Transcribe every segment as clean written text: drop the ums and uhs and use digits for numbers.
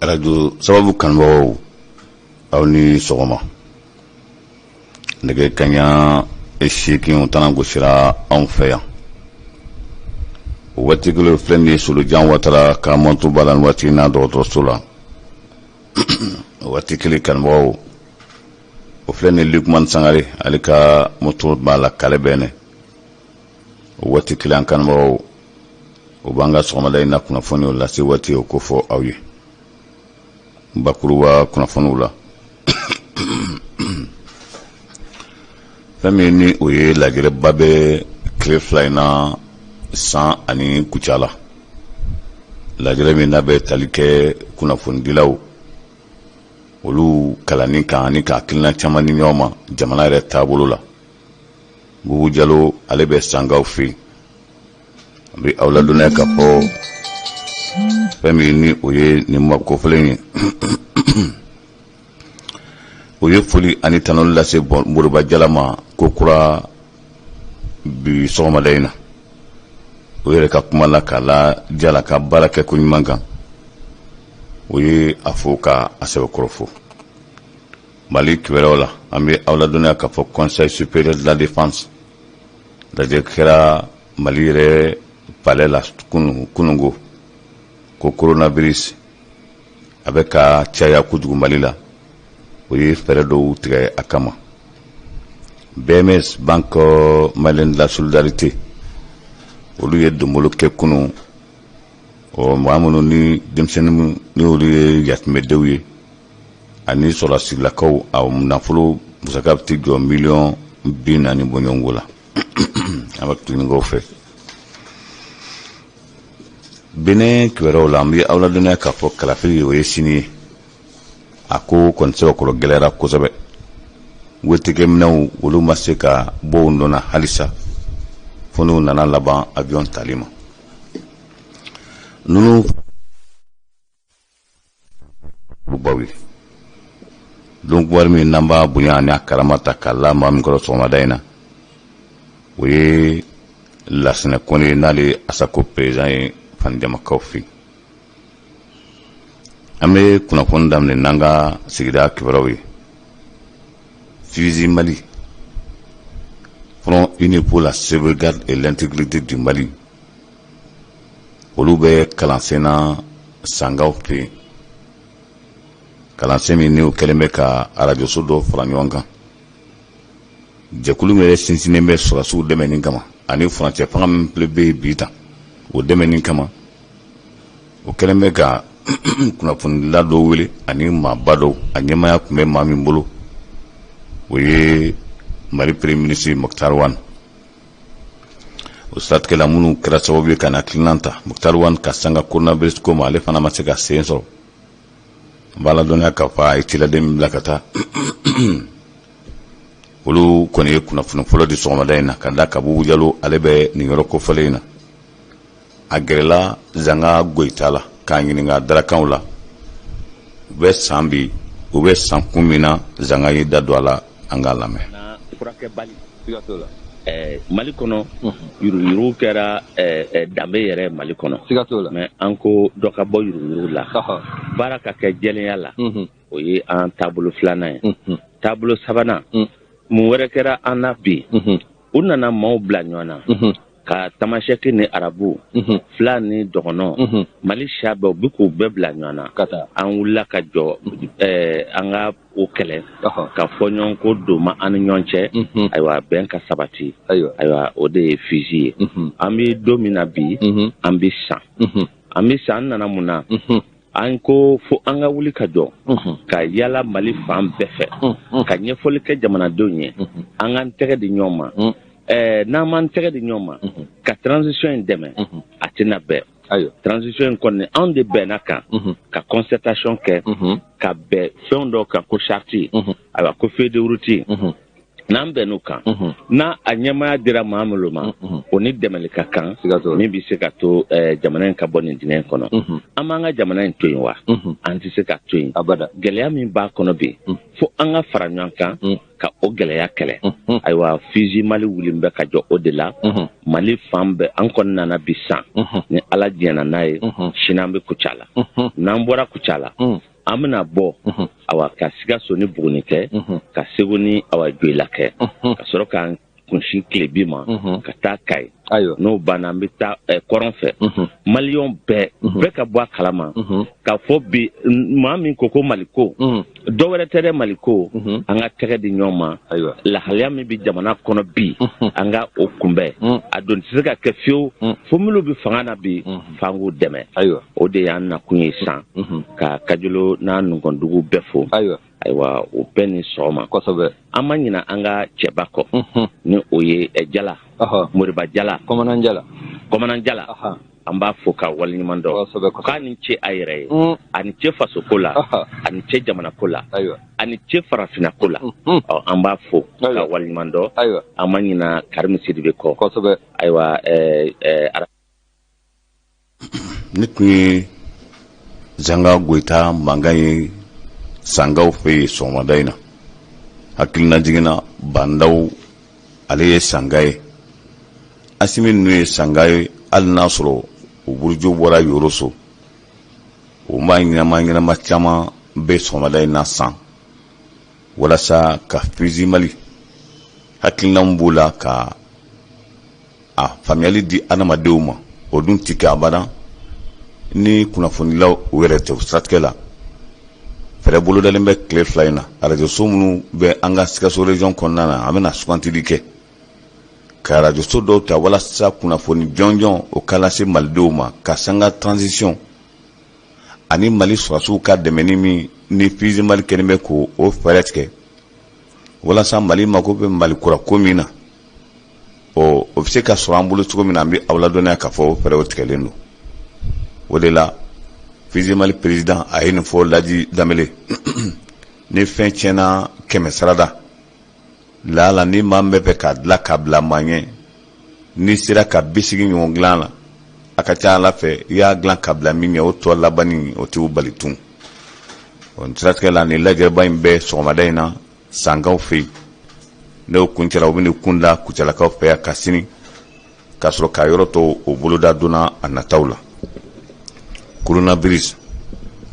Radio sababu kanbagaw aw ni sɔgɔma nɛgɛ kaɲa 8 tana gosira anw fɛ yan o waati kelen filɛ nin ye Solojan Watara ka manto balan waati na dɔgɔtɔrɔso la o waati kelen kanbagaw o filɛ nin Lukman Sangare ale ka moto b'a la kale bɛnɛ o waati kelen kanbagaw o b'an ka sɔgɔmada in na kunnafoniw lase waati o ko fɔ aw ye bakuruba kunnafoniw la fɛn min ni o ye lajɛrɛba bɛ tile fila in na san ani kuca la lajɛrɛ min n'a bɛ tali kɛ kunnafonidilaw olu kalanni kan ani ka hakilina caman ni ɲɔgɔn ma jamana yɛrɛ taabolo la Bubu Jalo ale bɛ Sangaw fɛ yen a bɛ aw ladɔnniya ka fɔ fɛn min ni o ye nin ma kofɔlen ye o ye foli ani tanuli lase Moriba Jala ma ko kura bi sɔgɔmada in na o yɛrɛ ka kuma la k'a la Jala ka baara kɛ ko ɲuman kan o ye a fɔ ka a sɛbɛkɔrɔ fɔ Mali kibaruyaw la an bɛ aw ladɔnniya ka fɔ Conseil supérieur de la défense lajɛ kɛra Mali yɛrɛ palais la kunungo ko coronavirus a bɛ ka caya kojugu Mali la o ye fɛɛrɛ dɔw tigɛ a kama BMS Banque Malienne de la Solidarité olu ye donbolo kɛ kunu o maa minnu ni denmisɛnnin ni olu ye yatimɛdenw ye ani sɔrɔdasigilakaw a nafolo musaka bɛ jɔ miliyɔn 40 bɔɲɔgɔnko la an bɛ tugunikaw fɛ Benin kibaruyaw la an bɛ aw ladɔnniya k'a fɔ kalafili o ye sini ye a ko kɔni sɛbɛkɔrɔ gɛlɛyara kosɛbɛ wetikɛminɛw olu ma se ka bɔ u nɔ na halisa fo n'u nana laban avion tali ma ninnu baw ye donc wari min n'an b'a bonya ani a karama ta k'a la maa min kɔrɔ sɔgɔmada in na o ye Lasinɛ Kɔnɛ n'ale Asako président ye Fanidamakaw fɛ an bɛ kunnafoni daminɛ n'an ka sigida kibaruyaw ye FUSI Mali Front uni pour la sauvegarde et l'intégrité du Mali olu bɛ kalansen na Sangaw fɛ yen kalansen min n'o kɛlen bɛ ka arajoso dɔ fara ɲɔgɔn kan jɛkulu min yɛrɛ sinsinnen bɛ sɔrɔdasiw dɛmɛni kama ani furancɛ fanga min bɛ bi tan o dɛmɛni kama o kɛlen bɛ ka kunnafonidila dɔw wele ani maaba dɔw a ɲɛmaya tun bɛ maa min bolo o ye Mali premier ministre Mokhtar Wane o siratigɛla minnu kɛra sababu ye ka na hakilina ta Mokhtar Wane ka sanga coronavirus ko ma ale fana ma se ka sen sɔrɔ n b'a ladɔnniya k'a fɔ a ye ciladen min bila ka taa olu kɔni ye kunnafoni fɔlɔ di sɔgɔmada in na ka da ka Bubu Jalo ale bɛ nin yɔrɔ kofɔlen in na a gɛrɛla Zanga Goyita la k'a ɲininka darakanw la u bɛ san bi u bɛ san kun min na Zanga ye da don a la an k'a lamɛn. Mali kɔnɔ yuruguyurugu kɛra danbe yɛrɛ Mali kɔnɔ mais an ko dɔ ka bɔ yuruguyurugu la baara ka kɛ jɛlenya la o ye an taabolo filanan ye taabolo sabanan mun wɛrɛ kɛra an na bi u nana maaw bila ɲɔgɔn na ka tamasɛki ni arabu fila ni dɔgɔnɔ Mali siya bɛɛ u bɛ k'u bɛɛ bila ɲɔgɔn na an wulila ka jɔ an ka o kɛlɛ ka fɔ ɲɔgɔn ko don ma an ni ɲɔgɔn cɛ ayiwa bɛn ka sabati ayiwa o de ye FUSI ye an bɛ don min na bi an bɛ san an nana mun na an ko fo an ka wuli ka jɔ ka yala Mali fan bɛɛ fɛ ka ɲɛfɔli kɛ jamanadenw ye an k'an tɛgɛ di ɲɔgɔn ma n'an m'an tɛgɛ di ɲɔgɔn ma ka transition in dɛmɛ a tɛna bɛn transition in kɔni anw de bɛnna kan ka concertation kɛ ka bɛn fɛn dɔw kan ko charte ayiwa ko feuille de route n'an bɛnn'u kan n'a a ɲɛmaya dira maa minnu ma o ni dɛmɛli ka kan min bɛ se ka to jamana in ka bɔ nin dingɛ kɔnɔ an b'an ka jamana in to yen wa an tɛ se ka to yen gɛlɛya min b'a kɔnɔ bi fo an ka fara ɲɔgɔn kan ka o gɛlɛya kɛlɛ ayiwa Fizi Mali wulilen bɛ ka jɔ o de la Mali fan bɛɛ an kɔni nana bi san ni Ala diɲɛna n'a ye sini an bɛ Kucala n'an bɔra Kucala an bɛna bɔ awa ka Sikaso ni Buguni kɛ ka Segu ni awa Joyila kɛ ka sɔrɔ k'an kunsin Tilebin ma ka taa Kayi n'o banna an bɛ taa kɔrɔn fɛ maliyɔn bɛɛ ka bɔ a kalama ka fɔ bi maa min ko Mali ko dɔ wɛrɛ tɛ dɛ Mali ko an ka tɛgɛ di ɲɔgɔn ma lahalaya min bɛ jamana kɔnɔ bi an ka o kunbɛn a don tɛ se ka kɛ fiyewu fo minnu bɛ fanga na bi f'an k'u dɛmɛ o de y'an nakun ye san ka Kajolo n'a Nugɔndugu bɛɛ fo ayiwa o bɛɛ ni sɔgɔma kosɛbɛ an ma ɲina an ka cɛba kɔ ni o ye Jala Moriba Jala Kɔmanan Jala an b'a fɔ ka waleɲuman dɔn k'a ni ce a yɛrɛ ye ani ce fasoko la ani ce jamanako la ani ce farafinako la an b'a fɔ ka waleɲuman dɔn an ma ɲina Karimu Sidibe kɔ ayiwa ne tun ye Zanga Goyita mankan ye Sangaw fɛ yen sɔgɔmada in na hakilina jiginna Bandaw ale ye Sanga ye Asimi ninnu ye Sanga ye hali n'a sɔrɔ o burujo bɔra Yoroso o maa ɲɛnama caman bɛ sɔgɔmada in na san walasa ka Fizi Mali hakilinaw b'o la ka a faamuyali di adamadenw ma o dun tɛ kɛ abada ni kunnafonilaw o yɛrɛ tɛ o siratigɛ la fɛrɛ bolodalen bɛ tile 2 in na radio so minnu bɛ an ka Sikaso region kɔnɔna na an bɛna sugantili kɛ ka radio so dɔw ta walasa kunnafoni jɔnjɔn o ka lase malidenw ma ka sanga transition ani Mali sɔrɔsiw ka dɛmɛni min ni Fizi Mali kɛlen bɛ k'o fɛɛrɛ tigɛ walasa Mali mako bɛ Mali kura ko min na o bɛ se ka sɔrɔ an bolo cogo min na an bɛ aw ladɔnniya k'a fɔ o fɛɛrɛw tigɛlen don o de la Fizi Mali président a ye nin fɔ Laji Danbele ni fɛn tiɲɛna 100 sarada la ni maa bɛ fɛ ka dilan ka bila maa ɲɛ ni sera ka 80 ɲɔgɔn dilan la a ka ca Ala fɛ i y'a dilan ka bila min ɲɛ o tɔ labanni o t'u bali tun o siratigɛ la ni lajɛba in bɛ sɔgɔmada in na Sangaw fɛ yen n'o kuncɛla u bɛ nin kunda Kucalakaw fɛ yan ka sini ka sɔrɔ ka yɔrɔ to o boloda donna a nataw la coronavirus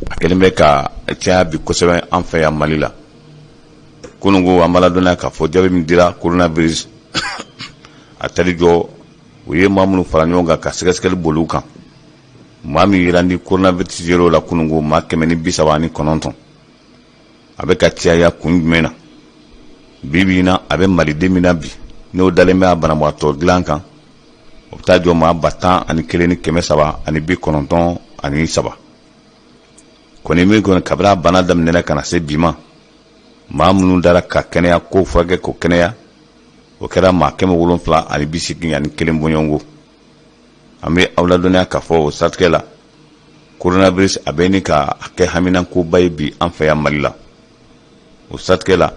a kɛlen bɛ ka caya bi kosɛbɛ an fɛ yan Mali la kunungo an b'a ladɔnniya k'a fɔ jaabi min dira coronavirus a tali jɔ u ye maa minnu fara ɲɔgɔn kan ka sɛgɛsɛgɛli boli u kan maa min yera ni coronavirus yer'o la kunungo maa 139 a bɛ ka caya kun jumɛn na bi in na a bɛ maliden min na bi n'o dalen bɛ a banabagatɔ dilan kan o bɛ taa jɔ maa 10,1 ni 393 kɔni min kɔni kabila bana daminɛ ka na se bi ma maa minnu dara ka kɛnɛya ko furakɛ ko kɛnɛya o kɛra maa 781 bɔɲɔgɔnko an bɛ aw ladɔnniya k'a fɔ o siratigɛ la coronavirus a bɛ ni ka kɛ haminankoba ye bi an fɛ yan Mali la o siratigɛ la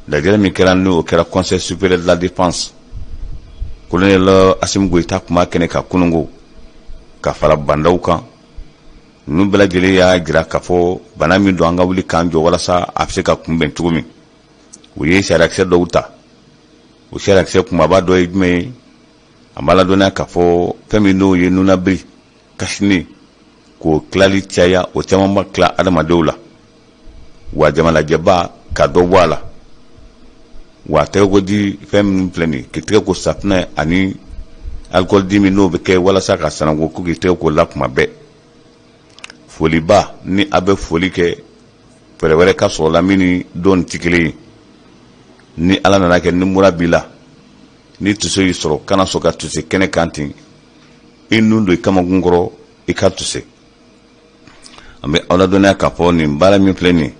lajɛrɛ min kɛra n'o kɛra conseil supérieur de la défense colonel Asimi Goyita kuma kɛnɛ ka kunungo ka fara Bandaw kan ninnu bɛɛ lajɛlen y'a jira k'a fɔ bana min don an ka wuli k'an jɔ walasa a bɛ se ka kunbɛn cogo min u ye sariyakisɛ dɔw ta o sariyakisɛ kumaba dɔ ye jumɛn ye an b'a ladɔnniya k'a fɔ fɛn min n'o ye nunabiri kasini k'o tilali caya o caman ba tila adamadenw la wa jamanajɛba ka dɔ bɔ a la wa tɛgɛko di fɛn minnu filɛ nin k'i tɛgɛ ko safunɛ ani alcool di min n'o bɛ kɛ walasa ka sanango ko k'i tɛgɛ ko la kuma bɛɛ foliba ni a bɛ foli kɛ fɛɛrɛ wɛrɛ ka sɔrɔ la min ni dɔn tɛ kelen ye ni Ala nana kɛ ni mura b'i la ni tuso y'i sɔrɔ kana sɔn ka tuse kɛnɛ kan ten i nun don i kamakun kɔrɔ i ka tuse an bɛ aw ladɔnniya k'a fɔ nin baara min filɛ nin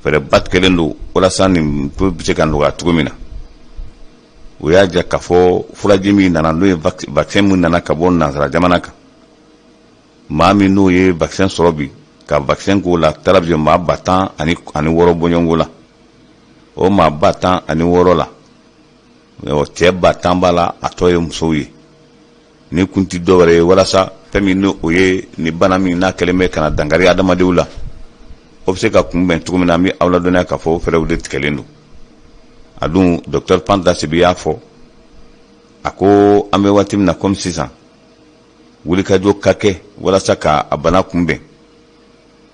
fɛɛrɛba tigɛlen don walasa nin bɛ se ka nɔgɔya cogo min na o y'a jira k'a fɔ furaji min nana n'o ye vaccin min nana ka bɔ nansara jamana kan maa min n'o ye vaccin sɔrɔ bi ka vaccin k'o la taara bi maa 10,6 bɔɲɔgɔnko la o maa 16 la o cɛ 10 b'a la a tɔ ye musow ye ni kun ti dɔ wɛrɛ ye walasa fɛn min n'o o ye ni bana min n'a kɛlen bɛ kana dankari adamadenw la o bɛ se ka kunbɛn cogo min na an bɛ aw ladɔnniya k'a fɔ fɛɛrɛw de tigɛlen don a dun docteur Panta Sibi y'a fɔ a ko an bɛ waati min na comme sisan wulikajɔ ka kɛ walasa ka a bana kunbɛn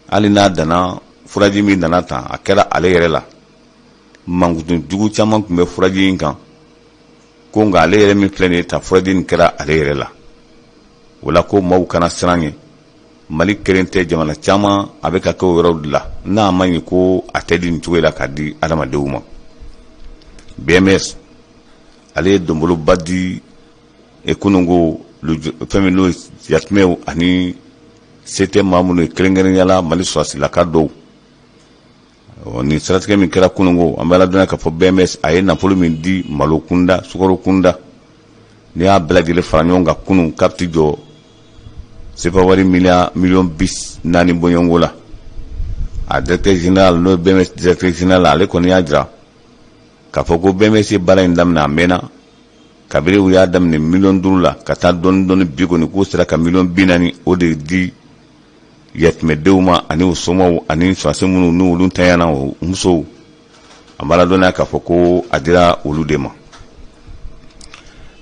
hali n'a danna furaji min nana tan a kɛra ale yɛrɛ la mankutu jugu caman tun bɛ furaji in kan ko nka ale yɛrɛ min filɛ nin ye tan furaji in kɛra ale yɛrɛ la o la ko maaw kana siran ye Mali kelen tɛ jamana caman a bɛ ka kɛ o yɔrɔw de la n'a ma ɲi ko a tɛ di nin cogo la k'a di adamadenw ma BMS ale ye donboloba di kununko fɛn min n'o ye yatimɛw ani se tɛ maa minnu ye kɛrɛnkɛrɛnnenya la Mali sɔrɔsilaka dɔw ni siratigɛ min kɛra kununko an bɛ aladɔnniya k'a fɔ BMS a ye nafolo min di malo kunda sukaro kunda n'i y'a bɛɛ lajɛlen fara ɲɔgɔn kan kunun k'a bɛ t'i jɔ sefa wari miliyɔn 40 bɔɲɔnko la a directeur général n'o ye BMS directeur général ale kɔni y'a jira k'a fɔ ko BMS ye baara in daminɛ a mɛnna kabiri u y'a daminɛ miliyɔn 5 la ka taa dɔɔni bi kɔni k'o sera ka miliyɔn 40 o de di yatimɛdenw ma ani u somɔgɔw ani sɔrɔdasi minnu ni olu tanyana o musow an b'a ladɔnniya k'a fɔ ko a dira olu de ma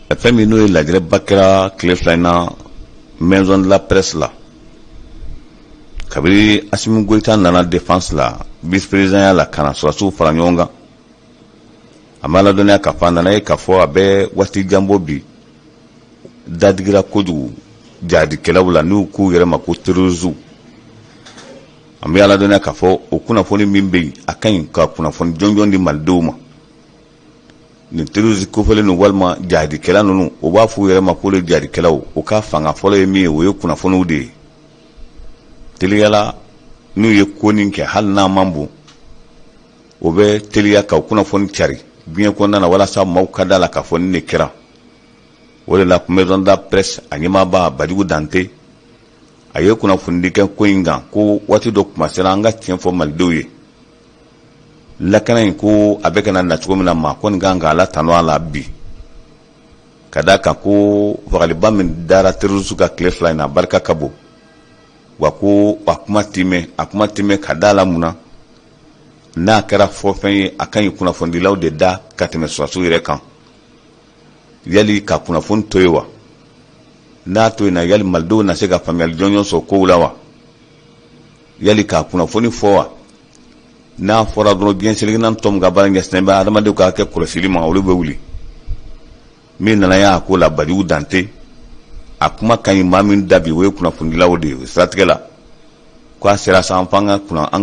fɛn min n'o ye lajɛrɛba kɛra tile 2 in na maison de la presse la kabiri Assimi Goïta nana défense la vice président ya la kana sɔrɔdasiw fara ɲɔgɔn kan an b'a ladɔnniya k'a fɔ a nana ye k'a fɔ a bɛ waati janbɔ bi dadigira kojugu jadikɛlaw la n'u k'u yɛrɛ ma ko terroristes an bɛ aladɔnniya k'a fɔ o kunnafoni min bɛ yen a ka ɲi ka kunnafoni jɔnjɔn di malidenw ma nin terroristes kofɔlen ninnu walima jihadikɛla ninnu o b'a fɔ u yɛrɛ ma ko le jihadikɛlaw o ka fanga fɔlɔ ye min ye o ye kunnafoniw de ye teliyala n'u ye ko nin kɛ hali n'a man bon o bɛ teliya ka kunnafoni cari diɲɛ kɔnɔna na walasa maaw ka da la k'a fɔ nin de kɛra o de la maison de la presse a ɲɛmaaba Bajugu Dante a ye kunnafoni di kɛ ko in kan ko waati dɔ kuma sera an ka tiɲɛ fɔ malidenw ye lakana in ko a bɛ kana na cogo min na maa kɔni kan k'a latanu a la bi ka da kan ko fagaliba min dara terroristes ka tile 2 in na a barika ka bon wa ko a kuma ti mɛn ka da la mun na n'a kɛra fɔfɛn ye a ka ɲi kunnafonidilaw de da ka tɛmɛ sɔrɔdasiw yɛrɛ kan yali ka kunnafoni to ye wa n'a to yen na yali malidenw na se ka faamuyali jɔnjɔn sɔrɔ kow la wa yali ka kunnafoni fɔ wa n'a fɔra dɔrɔn diɲɛ selekina tɔ min ka baara ɲɛsinnen bɛ adamadenw ka kɛ kɔlɔsili ma olu bɛ wuli min nana y'a ko la Bajugu Dante a kuma ka ɲi maa min da bi o ye kunnafonidilaw de ye o siratigɛ la ko a sera sa an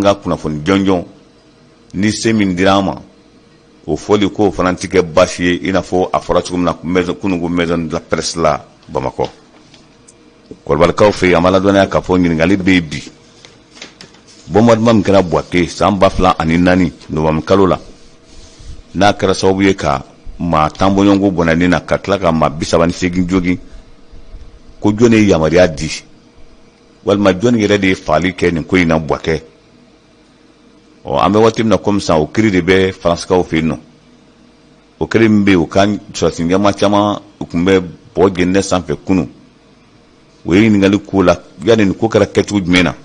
ka kunnafoni jɔnjɔn ni se min dira an ma o fɔli ko fana tɛ kɛ baasi ye i n'a fɔ a fɔra cogo min na kununko maison de la presse la Bamakɔ kɔrɔbalikaw fɛ yen an b'a ladɔnniya k'a fɔ ɲininkali bɛ yen bi bombardement min kɛra Buwake san 2004 novembre kalo la n'a kɛra sababu ye ka maa 10 bɔɲɔgɔnko bɔnɛni na ka tila ka maa 38 jogin ko jɔnni ye yamaruya di walima jɔnni yɛrɛ de ye fagali kɛ nin ko in na Buwake an bɛ waati min na comme ça o kiiri de bɛ faransikaw fɛ yen nɔ o kiiri min bɛ yen o ka sɔrɔdasi ɲɛma caman u tun bɛ bɔgɔ jeninen sanfɛ kunun o ye ɲininkali k'o la yanni nin ko kɛra kɛcogo jumɛn na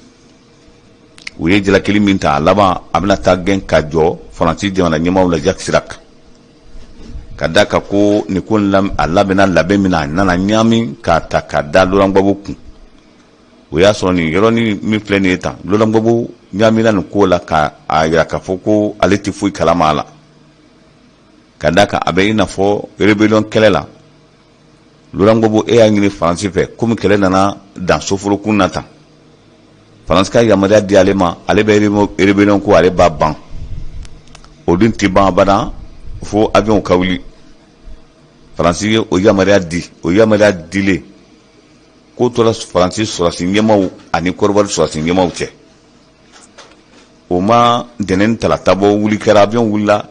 u ye jalakili min ta a laban a bɛna taa gɛn ka jɔ Faransi jamana ɲɛmaaw la Jacques Chirac ka da kan ko nin ko a labɛnna labɛn min na a nana ɲami k'a ta ka da Laurent Gbagbo kun o y'a sɔrɔ nin yɔrɔnin min filɛ nin ye tan Laurent Gbagbo ɲamina nin ko la ka a yira k'a fɔ ko ale tɛ foyi kalama a la ka da kan a bɛ i n'a fɔ rébellion kɛlɛ la Laurent Gbagbo e y'a ɲini Faransi fɛ komi kɛlɛ nana dan soforokun na tan Faransi ka yamaruya di ale ma ale bɛ rébellion ko ale b'a ban o dun tɛ ban abada fo avion ka wuli Faransi ye o yamaruya di o yamaruya dilen ko tora Faransi sɔrɔdasi ɲɛmaaw ani Kɔrɔwari sɔrɔdasi ɲɛmaaw cɛ o ma ntɛnɛn talata bɔ wuli kɛra avion wulila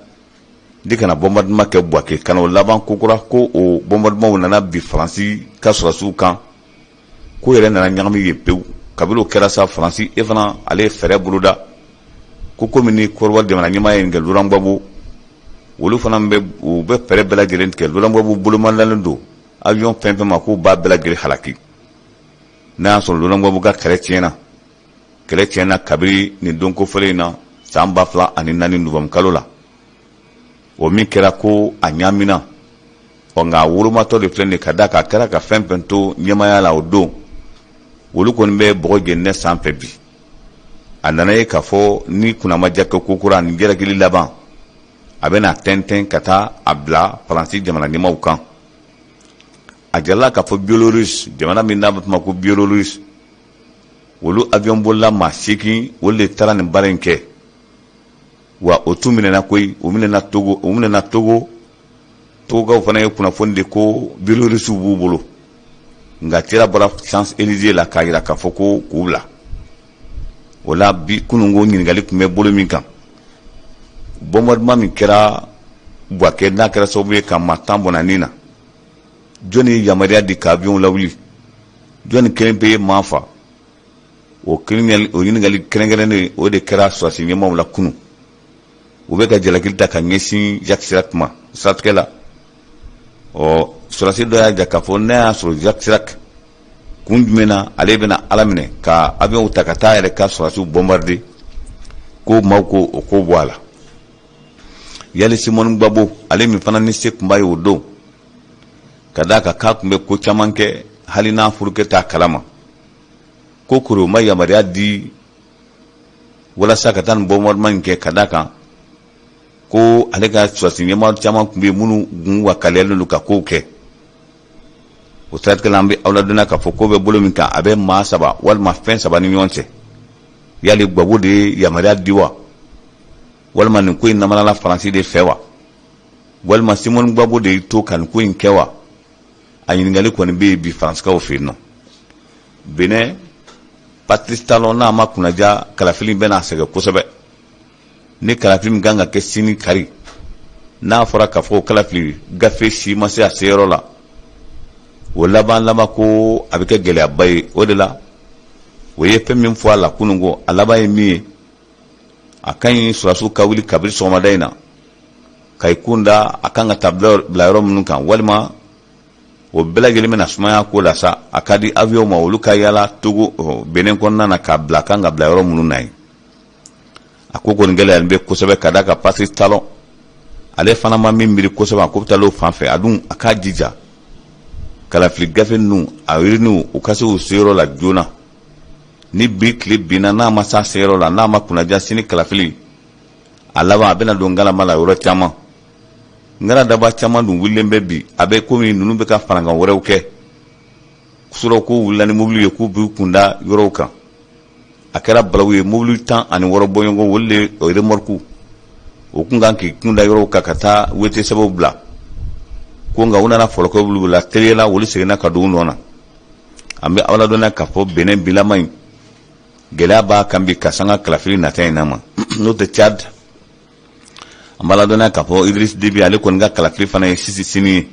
de kana bombardement kɛ Buwake kana o laban kokura ko o bombardement nana bi Faransi ka sɔrɔdasiw kan ko yɛrɛ nana ɲagami yen pewu kabiri o kɛra sa Faransi e fana ale ye fɛɛrɛ boloda ko komi ni Kɔrɔwari jamana ɲɛmaa ye nin kɛ Laurent Gbagbo olu fana u bɛ pɛrɛ bɛɛ lajɛlen tigɛ lɔlanbɔ bolomandalen don avion fɛn fɛn ma k'u b'a bɛɛ lajɛlen halaki n'a y'a sɔrɔ lɔlanbɔ ka kɛlɛ tiɲɛna kabiri nin don kofɔlen in na san 2004 novembre kalo la o min kɛra ko a ɲamina nka wolomatɔ de filɛ nin ka da ka kɛra ka fɛn fɛn to ɲɛmaya la o don olu kɔni bɛ bɔgɔ jɛninɛ sanfɛ bi a nana ye k'a fɔ ni kunnama ja kɛ kokura ni jalakili laban a bɛna tɛntɛn ka taa a bila faransi jamana ɲɛmaw kan a jarala k'a fɔ Biélorussie jamana min n'a bɛ f'o ma ko Biélorussie olu avion bolila maa 8 olu de taara nin baara in kɛ wa o tun minɛna koyi o minɛna Togo Togokaw fana ye kunnafoni de ko Biélorussie b'u bolo nka tera bɔra Champs-Élysées la k'a jira k'a fɔ ko k'u bila o la bi kunungo ɲininkali tun bɛ bolo min kan bombardement min kɛra Buakɛ n'a kɛra sababu ye ka maa 10 bɔnna nin na jɔnni ye yamaruya di ka avion lawuli jɔnni kelen bɛ ye maa fa o ɲininkali kɛrɛnkɛrɛnnen o de kɛra sɔrɔdasi ɲɛmaw la kunun u bɛ ka jalakili ta ka ɲɛsin Jacques Chirac ma siratigɛ la sɔrɔdasi dɔ y'a ja k'a fɔ n'a y'a sɔrɔ Jacques Chirac kun jumɛn na ale bɛna Ala minɛ ka avion ta ka taa yɛrɛ ka sɔrɔdasiw bombarder ko maaw ko o ko bɔ a la yali Simoni Gbagbo ale min fana ni se tun b'a ye o don ka d'a kan k'a tun bɛ ko caman kɛ hali n'a furukɛ t'a kalama ko koro ma yamaruya di walasa ka taa nin bombardement in kɛ ka d'a kan ko ale ka sɔrɔdasi ɲɛmaa caman tun bɛ yen minnu gun wakaliyalen don ka kow kɛ o siratigɛ la an bɛ aw ladɔnniya k'a fɔ ko bɛ bolo min kan a bɛ maa 3 walima fɛn 3 ni ɲɔgɔn cɛ yali Gbagbo de ye yamaruya di wa walima nin ko in namalala Faransi de fɛ wa walima Simoni Gbagbo de y'i to ka nin ko in kɛ wa a ɲininkali kɔni bɛ yen bi Faransikaw fɛ yen nɔ Benin Patrice Talon n'a ma kunnaja kalafili bɛ n'a sɛgɛn kosɛbɛ ni kalafili min kan ka kɛ sini kari n'a fɔra k'a fɔ kalafili gafe si ma se a seyɔrɔ la o laban ko a bɛ kɛ gɛlɛyaba ye o de la o ye fɛn min fɔ a la kunungo a laban ye min ye a kan ɲi sɔrɔdasiw ka wuli kabiri sɔgɔmada in na ka i kun da a kan ka taa bila yɔrɔ minnu kan walima o bɛɛ lajɛlen bɛna sumaya ko la sa a ka di avion ma olu ka yala Togo Benin kɔnɔna na k'a bila kan ka bila yɔrɔ minnu na ye a ko kɔni gɛlɛyalen bɛ kosɛbɛ ka d'a kan Patrice Talon ale fana ma min miiri kosɛbɛ a ko bɛ taa o fan fɛ a dun a k'a jija kalafili gafe ninnu a yiriniw u ka se u seyɔrɔ la joona ni bi tile binna n'a ma s'a seyɔrɔ la n'a ma kunnaja sini kalafili a laban a bɛna don ngalama la yɔrɔ caman ngara daba caman dun wulilen bɛ bi a bɛ komi ninnu bɛ ka farankan wɛrɛw kɛ sɔrɔ ko wulila ni mobili ye k'u b'u kunda yɔrɔw kan a kɛra balawu ye mobili 10 ani 6 bɔɲɔgɔn olu de remorque o kun kan k'i kunda yɔrɔw kan ka taa wete sɛbɛnw bila ko nka u nana fɔlɔkɔ wulu la teliyala olu seginna ka don u nɔ na an bɛ aw ladɔnniya k'a fɔ Benin bilama in gɛlɛya b'a kan bi ka sanga kalafili nata in na ma n'o tɛ Tchad an b'a ladɔnniya k'a fɔ Idriss Déby ale kɔni ka kalafili fana ye sini ye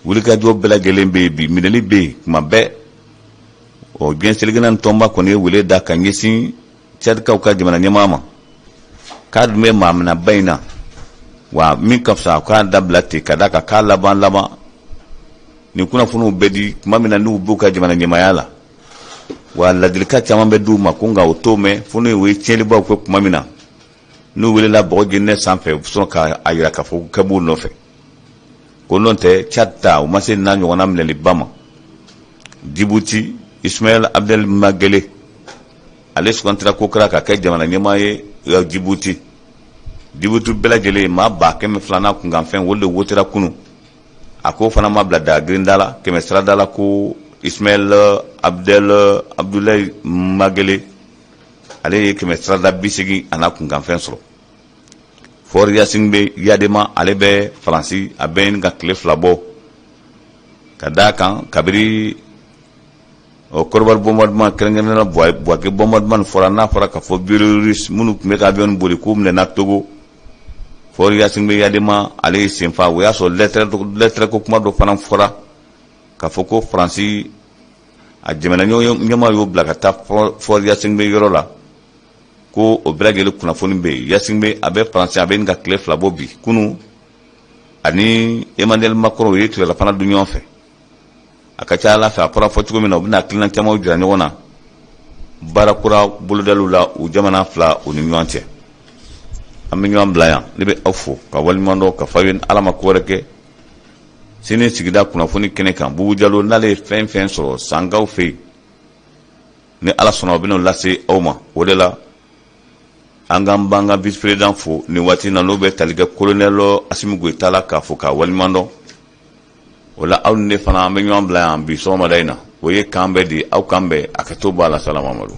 wulikajɔ bɛɛ lajɛlen bɛ yen bi minɛli bɛ yen tuma bɛɛ diɲɛ seligina tɔnba kɔni ye wele da ka ɲɛsin Tchadkaw ka jamana ɲɛmaa ma k'a dun bɛ maa minɛba in na wa min ka fisa k'a dabila ten ka da kan k'a laban nin kunnafoniw bɛ di tuma min na n'u b'u ka jamana ɲɛmaaya la wa ladilika caman bɛ d'u ma ko nka o t'o mɛn fo n'o ye tiɲɛlibaw kɛ tuma min na n'u welela bɔgɔ jɛninɛ sanfɛ u sɔn k'a jira k'a fɔ kɛ b'u nɔfɛ ko n'o tɛ Tchad ta u ma se n'a ɲɔgɔnna minɛliba ma Djibouti Ismaël Abdel Magele ale sugantira ko kɛra ka kɛ jamana ɲɛmaa ye Djibouti bɛɛ lajɛlen maa 200,000 kunkanfɛn olu de wotera kunu a ko fana ma bila dagirinda la kɛmɛ sirada la ko Ismaël Abdoulaye Magele ale ye kɛmɛ sirada 80 ana kunkanfɛn sɔrɔ Fort Yasin bɛ Yadema ale bɛ Faransi a bɛ nin ka tile 2 bɔ ka d'a kan kabiri Kɔrɔbari bombardement kɛrɛnkɛrɛnnen na Buakɛ bombardement fɔra n'a fɔra k'a fɔ Biélorussie minnu tun bɛ ka avion boli k'u minɛna Togo Fort Yasin bɛ Yadema ale ye senfa o y'a sɔrɔ lettre ko kuma dɔ fana fɔra k'a fɔ ko Faransi a jamana ɲɛmaa y'o bila ka taa Fort Yasin bɛ yɔrɔ la ko o bɛɛ lajɛlen kunnafoni bɛ yen Yasin bɛ a bɛ faransi a bɛ ka tile 2 bɔ bi kunu ani Emmanuel Macron ye tilelafana dun ɲɔgɔn fɛ a ka ca Ala fɛ a fɔra fɔ cogo min na u bɛna hakilina camanw jira ɲɔgɔn na baara kura bolodaliw la u jamana 2 u ni ɲɔgɔn cɛ an bɛ ɲɔgɔn bila yan ne bɛ aw fo ka waliɲuman dɔn ka fɔ aw ye Ala ma ko wɛrɛ kɛ sini sigida kunnafoni kɛnɛ kan Bubu Jalo n'ale ye fɛn fɛn sɔrɔ sangaw fɛ yen ni Ala sɔnna u bɛna lase aw ma o de la an k'an ban ka vice président fo ni waati na n'o bɛ tali kɛ colonel Asimi Goyita la k'a fo ka waliɲuman dɔn o la aw ni ne fana an bɛ ɲɔgɔn bila yan bi sɔgɔmada in na o ye kan bɛɛ de aw kan bɛɛ a ka to b'a la Salamamadu